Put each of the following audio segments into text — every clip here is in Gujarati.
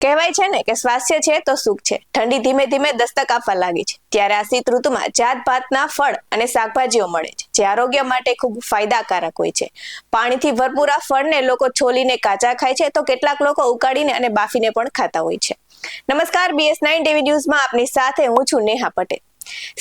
કહેવાય છે ને કે સ્વાસ્થ્ય છે તો સુખ છે. ઠંડી ધીમે ધીમે દસ્તક આપવા લાગી છે ત્યારે આ શીત ઋતુમાં જાત ભાતના ફળ અને શાકભાજીઓ મળે છે જે આરોગ્ય માટે ખૂબ ફાયદાકારક હોય છે. પાણીથી ભરપૂર આ ફળને લોકો છોલીને કાચા ખાય છે તો કેટલાક લોકો ઉકાળીને અને બાફીને પણ ખાતા હોય છે. નમસ્કાર, BS9 ટીવી ન્યૂઝમાં આપની સાથે હું છું નેહા પટેલ.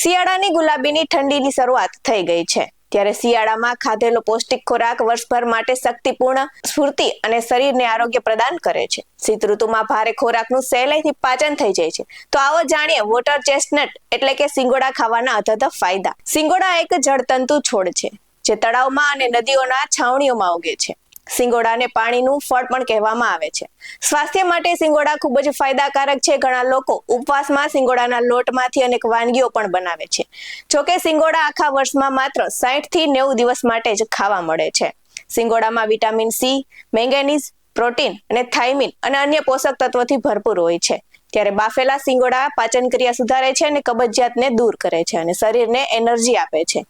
શિયાળાની ગુલાબીની ઠંડીની શરૂઆત થઈ ગઈ છે ત્યારે શિયાળામાં ખાધેલો પૌષ્ટિક ખોરાક વર્ષભર માટે શક્તિપૂર્ણ, સ્ફૂર્તિ અને શરીરને આરોગ્ય પ્રદાન કરે છે. શીત ઋતુમાં ભારે ખોરાકનું સહેલાઈથી પાચન થઈ જાય છે તો આવો જાણીએ વોટર ચેસ્ટનટ એટલે કે સિંગોડા ખાવાના અધધ ફાયદા. સિંગોડા એક જળતંતુ છોડ છે જે તળાવમાં અને નદીઓના છાવણીઓમાં ઉગે છે. સિંગોડાને પાણીનું ફળ પણ કહેવામાં આવે છે. સ્વાસ્થ્ય માટે સિંગોડા ખૂબ જ ફાયદાકારક છે. ઘણા લોકો ઉપવાસમાં સિંગોડાના લોટમાંથી અનેક વાનગીઓ પણ બનાવે છે. જોકે સિંગોડા આખા વર્ષમાં માત્ર 60 થી 90 દિવસ માટે જ ખાવા મળે છે. સિંગોડામાં વિટામિન સી, મેંગેનીઝ, પ્રોટીન અને થાઇમિન અને અન્ય પોષક તત્વોથી ભરપૂર હોય છે. ત્યારે બાફેલા સિંગોડા પાચન ક્રિયા સુધારે છે અને કબજિયાતને દૂર કરે છે અને શરીરને એનર્જી આપે છે.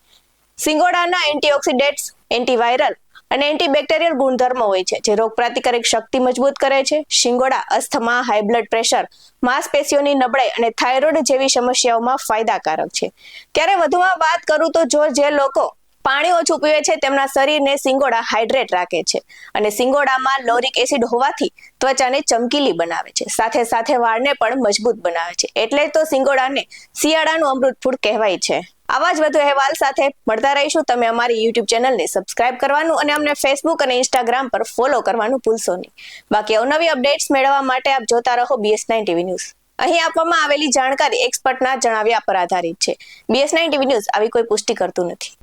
સિંગોડાના એન્ટીઓક્સિડન્ટ્સ, એન્ટીવાયરલ અને એન્ટીબેક્ટેરિયલ ગુણધર્મો હોય છે જે રોગપ્રતિકારક શક્તિ મજબૂત કરે છે. સિંગોડા અસ્થમા, હાઈ બ્લડ પ્રેશર, માંસપેશીઓની નબળાઈ અને થાઇરોઇડ જેવી સમસ્યાઓમાં ફાયદાકારક છે. ત્યારે વધુમાં વાત કરું તો જે લોકો પાણી ઓછું પીવે છે તેમના શરીરને સિંગોડા હાઇડ્રેટ રાખે છે અને સિંગોડામાં લોરિક એસિડ હોવાથી ત્વચાને ચમકીલી બનાવે છે. સાથે સાથે વાળને પણ મજબૂત બનાવે છે. એટલે તો સિંગોડાને શિયાળાનું અમૃત ફૂડ કહેવાય છે. આવા જ વધુ અહેવાલ સાથે મળતા રહીશું. તમે અમારી YouTube ચેનલને સબસ્ક્રાઇબ કરવાનું અને અમને Facebook અને Instagram પર ફોલો કરવાનું ભૂલશો નહીં. બાકી અવનવી અપડેટ્સ મેળવવા માટે આપ જોતા રહો BS9 ટીવી ન્યૂઝ. અહીં આપવામાં આવેલી જાણકારી એક્સપર્ટના જણાવ્યા પર આધારિત છે. BS9 ટીવી ન્યૂઝ આવી કોઈ પુષ્ટિ કરતું નથી.